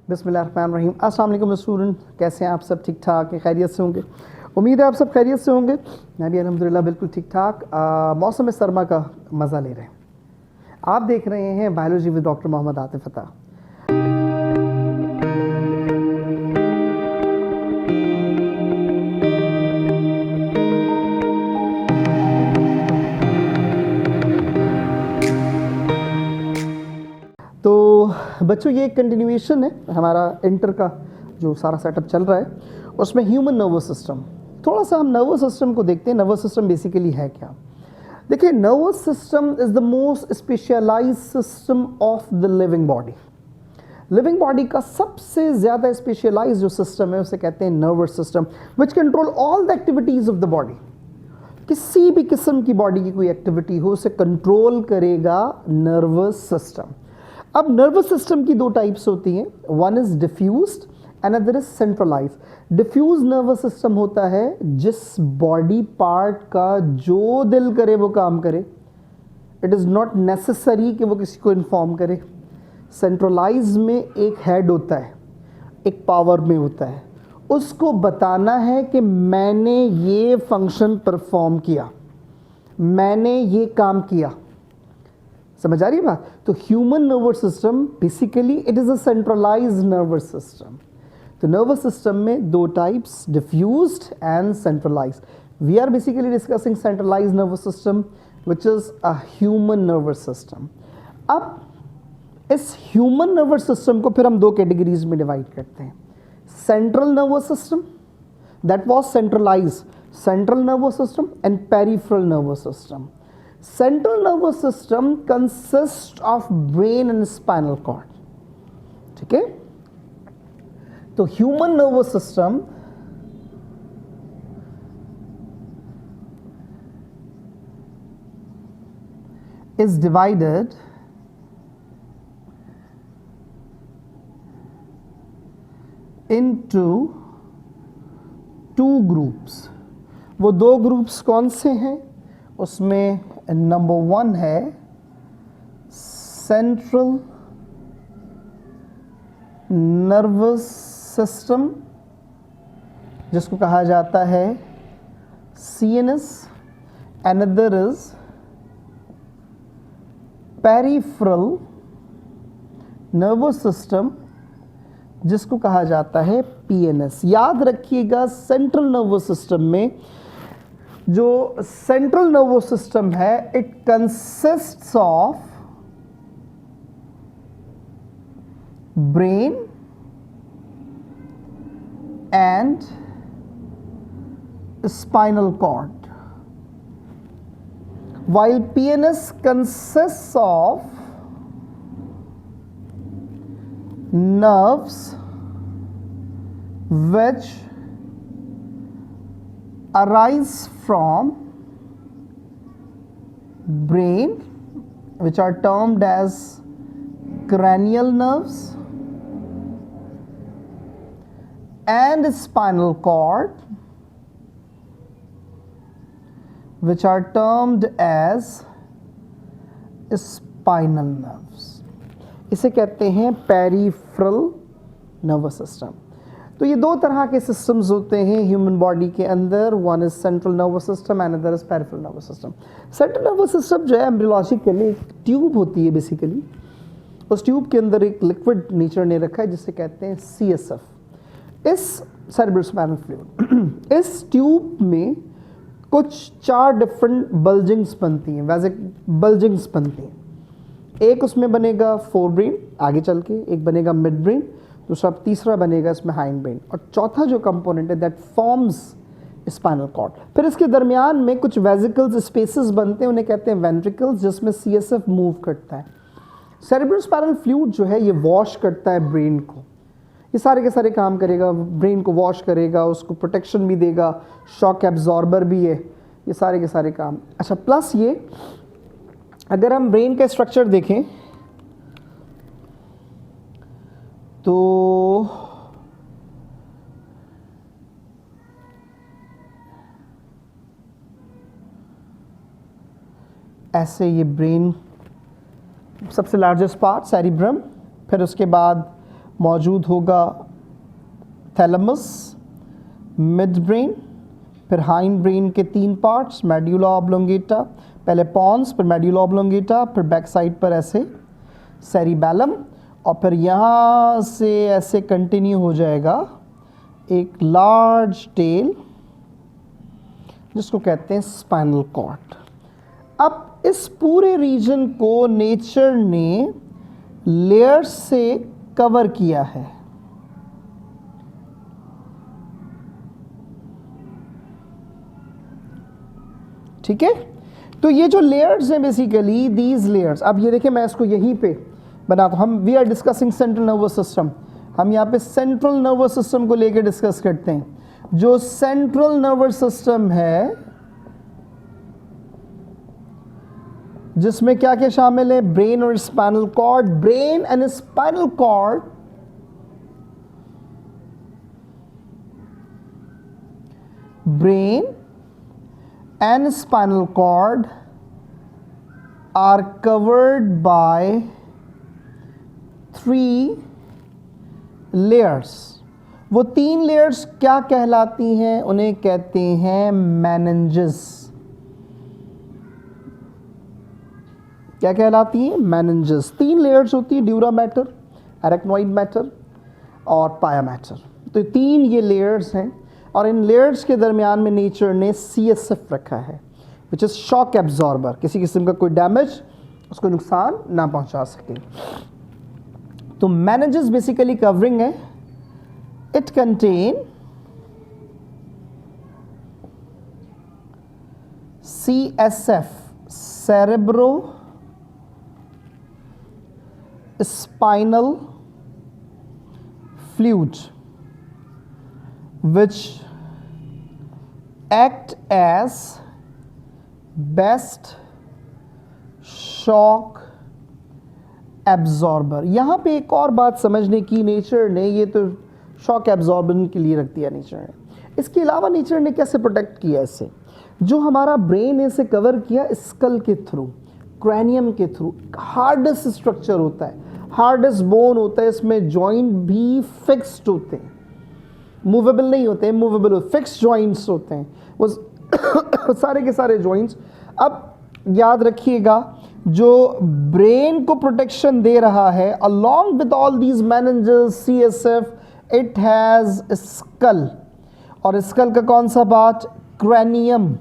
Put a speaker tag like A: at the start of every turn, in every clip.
A: बिस्मिल्लाहिर्रहमानिर्रहीम। अस्सलाम वालेकुम स्टूडेंट, कैसे हैं आप सब? ठीक ठाक है, खैरियत से होंगे। उम्मीद है आप सब खैरियत से होंगे। मैं भी अल्हम्दुलिल्लाह बिल्कुल ठीक ठाक। मौसम सरमा का मज़ा ले रहे हैं। आप देख रहे हैं biology with doctor Mohammad Atif Ata. तो बच्चों, ये एक कंटिन्यूएशन है हमारा इंटर का जो सारा सेटअप चल रहा है, उसमें ह्यूमन नर्वस सिस्टम। थोड़ा सा हम नर्वस सिस्टम को देखते हैं। नर्वस सिस्टम बेसिकली है क्या? देखिए, nervous system is the most specialized system of the living body. Living body का सबसे ज़्यादा स्पेशलाइज्ड जो सिस्टम है उसे कहते हैं nervous system, which control all the activities of the body. किसी भी किस्म की बॉडी की कोई एक्टिविटी हो उसे कंट्रोल करेगा नर्वस सिस्टम। अब नर्वस सिस्टम की दो टाइप्स होती हैं, one is diffused, another is centralized. Diffuse nervous system होता है जिस बॉडी पार्ट का जो दिल करे वो काम करे। इट इज़ नॉट नेसेसरी कि वो किसी को इन्फॉर्म करे। सेंट्रलाइज में एक हेड होता है, एक पावर में होता है, उसको बताना है कि मैंने ये फंक्शन परफॉर्म किया, मैंने ये काम किया। समझ आ रही है बात? तो human nervous system basically it is a centralized nervous system. तो नर्वस सिस्टम में दो types, diffused and centralized. We are basically discussing centralized nervous system which is a human nervous system. अब इस ह्यूमन नर्वस सिस्टम को फिर हम दो categories में डिवाइड करते हैं। Central nervous system, that was centralised, central nervous system and peripheral nervous system. Central nervous system consists of brain and spinal cord. ठीक है? तो human nervous system is divided into two groups. वो दो groups कौन से हैं? उसमें number one है सेंट्रल नर्वस सिस्टम, जिसको कहा जाता है CNS। Another is peripheral nervous system, जिसको कहा जाता है PNS। याद रखिएगा, सेंट्रल नर्वस सिस्टम में जो सेंट्रल नर्वस सिस्टम है it consists of brain and spinal cord, while PNS consists of nerves which arise from brain, which are termed as cranial nerves, and spinal cord, which are termed as spinal nerves. इसे कहते हैं peripheral nervous system. तो ये दो तरह के systems होते हैं ह्यूमन बॉडी के अंदर, one is central nervous system and other is peripheral nervous system. Central nervous system जो है एम्ब्रियोलॉजी के लिए एक ट्यूब होती है बेसिकली। उस ट्यूब के अंदर एक लिक्विड नेचर ने रखा है जिसे कहते हैं CSF। इस सेरेब्रोस्पाइनल फ्लूइड, इस ट्यूब में कुछ चार डिफरेंट बल्जिंग्स बनती हैं, वैसे बल्जिंग्स बनती हैं। एक उसमें बनेगा फोर ब्रेन आगे चल के, एक बनेगा मिड ब्रेन, दूसरा तीसरा बनेगा इसमें हाइंड ब्रेन, और चौथा जो कंपोनेंट है दैट फॉर्म्स स्पाइनल कॉर्ड। फिर इसके दरमियान में कुछ वेसिकल्स स्पेसेस बनते हैं, उन्हें कहते हैं वेंट्रिकल्स, जिसमें CSF मूव करता है। सेरेब्रोस्पाइनल फ्लूइड जो है ये वॉश करता है ब्रेन को, ये सारे के सारे काम करेगा, ब्रेन को वॉश करेगा, उसको प्रोटेक्शन भी देगा, शॉक एब्जॉर्बर भी है, ये सारे के सारे काम। अच्छा, प्लस ये अगर हम ब्रेन का स्ट्रक्चर देखें तो ऐसे ये ब्रेन सबसे लार्जेस्ट पार्ट सेरिब्रम, फिर उसके बाद मौजूद होगा थैलेमस, मिड ब्रेन, फिर हाइंड ब्रेन के 3 पार्ट्स, मेड्यूला ऑब्लोंगेटा, पहले पॉन्स, फिर मेड्यूला ऑब्लोंगेटा, फिर बैक साइड पर ऐसे सेरिबैलम, और फिर यहाँ से ऐसे कंटिन्यू हो जाएगा एक लार्ज टेल जिसको कहते हैं स्पाइनल कॉर्ड। अब इस पूरे रीजन को नेचर ने लेयर्स से कवर किया है। ठीक है, तो ये जो लेयर्स हैं बेसिकली दीज लेयर्स, अब ये देखिए मैं इसको यहीं पे बनाता हूं। हम we are discussing central nervous system, हम यहाँ पे सेंट्रल नर्वस सिस्टम को लेकर डिस्कस करते हैं। जो सेंट्रल नर्वस सिस्टम है जिसमें क्या क्या शामिल है, ब्रेन और spinal cord. Brain and spinal cord brain and spinal cord are covered by 3 layers। वो 3 layers क्या कहलाती हैं? उन्हें कहते हैं meninges। क्या कहलाती हैं? meninges। 3 layers होती है, ड्यूरा मैटर, एरेक्नोइड मैटर और पाया मैटर। तो 3 ये layers हैं और इन लेयर्स के दरमियान में नेचर ने CSF रखा है, विच इज़ शॉक एब्जॉर्बर। किसी किस्म का कोई डैमेज उसको नुकसान ना पहुंचा सके। तो मैनेजेस बेसिकली कवरिंग है। It contain CSF, cerebro spinal fluid, which act as best shock absorber। यहाँ पे एक और बात समझने की, नेचर ने ये तो शॉक एब्जॉर्बन के लिए रख दिया नेचर ने, इसके अलावा नेचर ने कैसे प्रोटेक्ट किया इससे? जो हमारा ब्रेन है इसे कवर किया स्कल के थ्रू, क्रैनियम के थ्रू। हार्डेस्ट स्ट्रक्चर होता है, हार्डेस्ट बोन होता है, इसमें जॉइंट भी फिक्स्ड होते हैं, मूवेबल नहीं होते हैं, मूवेबल फिक्स जॉइंट्स होते हैं वो सारे के सारे जॉइंट्स। अब याद रखिएगा, जो ब्रेन को प्रोटेक्शन दे रहा है along with all these meninges, CSF, it has skull, और स्कल का कौन सा पार्ट? क्रैनियम।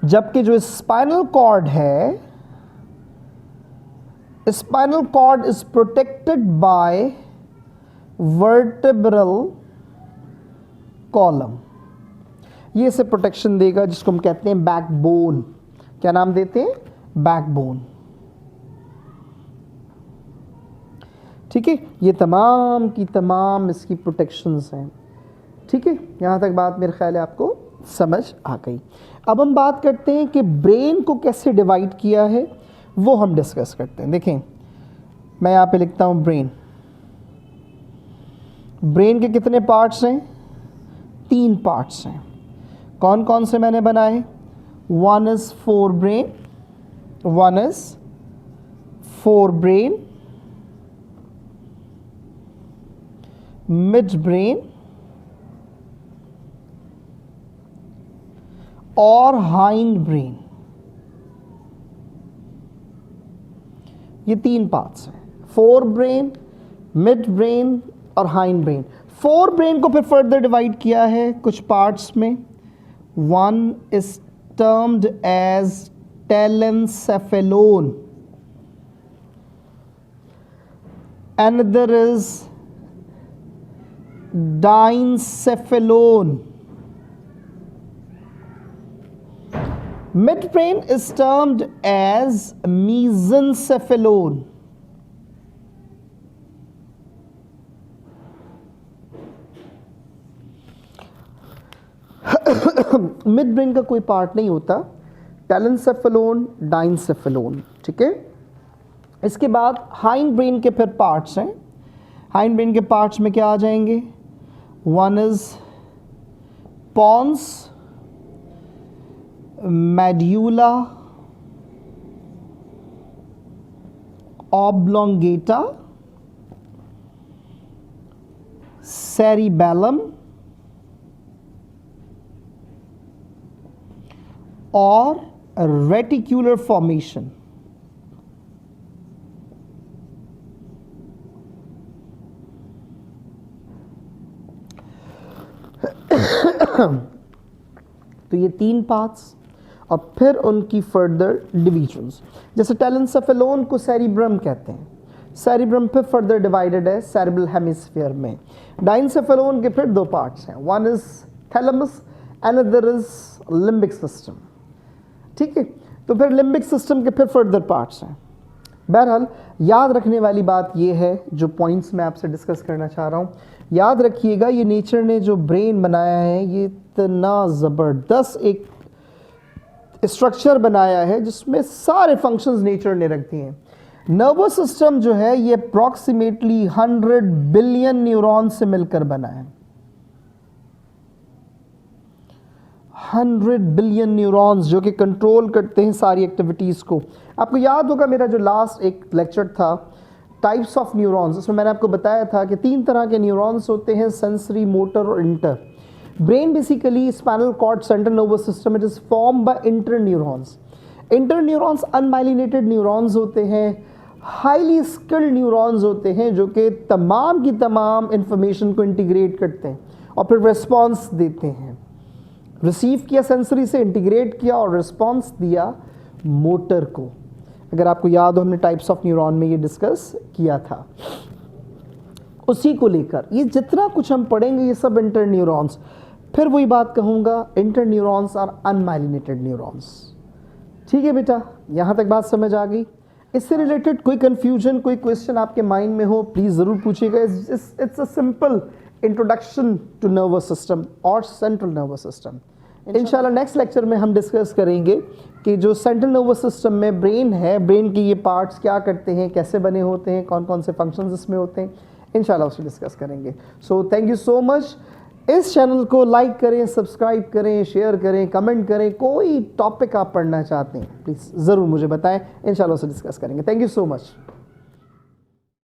A: जबकि जो स्पाइनल कॉर्ड है, spinal cord is protected by vertebral column. ये इसे प्रोटेक्शन देगा, जिसको हम कहते हैं बैकबोन। क्या नाम देते हैं? बैकबोन। ठीक है, ये तमाम की तमाम इसकी प्रोटेक्शंस हैं। ठीक है, यहाँ तक बात मेरे ख्याल है आपको समझ आ गई। अब हम बात करते हैं कि ब्रेन को कैसे डिवाइड किया है, वो हम डिस्कस करते हैं। देखें, मैं यहाँ पे लिखता हूँ ब्रेन। ब्रेन के कितने पार्ट्स हैं? 3 पार्ट्स हैं। कौन कौन से मैंने बनाए? One is forebrain, midbrain और हाइंड ब्रेन। ये 3 पार्ट्स हैं, फोर ब्रेन, मिड ब्रेन और हाइंड ब्रेन। फोर ब्रेन को फिर फर्दर डिवाइड किया है कुछ पार्ट्स में। One is termed as telencephalon, another is diencephalon, midbrain is termed as mesencephalon, midbrain का कोई पार्ट नहीं होता, टेलेंसेफेलोन, डाइनसेफेलोन। ठीक है, इसके बाद हाइंड ब्रेन के फिर पार्ट्स हैं। हाइंड ब्रेन के पार्ट्स में क्या आ जाएंगे? One is pons, medulla oblongata cerebellum or reticular formation. तो ये 3 पार्ट्स और फिर उनकी फर्दर डिविजन्स। जैसे टेलेंसेफेलोन को सेरिब्रम कहते हैं, सेरिब्रम फिर फर्दर डिवाइडेड है सेरेब्रल हेमिस्फीयर में। डाइनसेफेलोन के फिर 2 पार्ट्स हैं, one is thalamus, another is limbic system. ठीक है, तो फिर लिम्बिक सिस्टम के फिर फर्दर पार्ट्स हैं। बहरहाल याद रखने वाली बात ये है, जो पॉइंट्स मैं आपसे डिस्कस करना चाह रहा हूँ, याद रखिएगा ये नेचर ने जो ब्रेन बनाया है ये इतना ज़बरदस्त एक स्ट्रक्चर बनाया है जिसमें सारे फंक्शंस नेचर ने रख दिए हैं। नर्वस सिस्टम जो है ये अप्रॉक्सीमेटली 100 बिलियन न्यूरॉन से मिलकर बना है। 100 बिलियन न्यूरॉन्स जो कि कंट्रोल करते हैं सारी एक्टिविटीज़ को। आपको याद होगा मेरा जो लास्ट एक लेक्चर था टाइप्स ऑफ न्यूरॉन्स, उसमें मैंने आपको बताया था कि 3 तरह के न्यूरॉन्स होते हैं, सेंसरी, मोटर और inter. Brain basically spinal cord, central nervous system, it is form by inter neurons. Inter neurons unmyelinated neurons होते हैं, हाईली स्किल्ड न्यूरॉन्स होते हैं जो कि तमाम की तमाम इंफॉर्मेशन को इंटीग्रेट करते हैं और फिर रिस्पॉन्स देते हैं। रिसीव किया सेंसरी से, इंटीग्रेट किया और रिस्पॉन्स दिया मोटर को। अगर आपको याद हो हमने टाइप्स ऑफ न्यूरॉन में ये डिस्कस किया था। उसी को लेकर ये जितना कुछ हम पढ़ेंगे ये सब इंटर न्यूरॉन्स। फिर वही बात कहूँगा, इंटर न्यूरॉन्स और अनमाइलिनेटेड न्यूरॉन्स। ठीक है बेटा, यहाँ तक बात समझ आ गई? इससे रिलेटेड कोई कन्फ्यूजन, कोई क्वेश्चन आपके माइंड में हो प्लीज़ ज़रूर पूछिएगा। It's a simple introduction to nervous system और सेंट्रल नर्वस सिस्टम। इंशाल्लाह नेक्स्ट लेक्चर में हम डिस्कस करेंगे कि जो सेंट्रल नर्वस सिस्टम में ब्रेन है, ब्रेन के ये पार्ट्स क्या करते हैं, कैसे बने होते हैं, कौन कौन से फंक्शंस इसमें होते हैं, इंशाल्लाह उसको डिस्कस करेंगे। So thank you so much. इस चैनल को लाइक करें, सब्सक्राइब करें, शेयर करें, कमेंट करें। कोई टॉपिक आप पढ़ना चाहते हैं प्लीज़ ज़रूर मुझे बताएं, इंशाल्लाह उसे डिस्कस करेंगे। Thank you so much.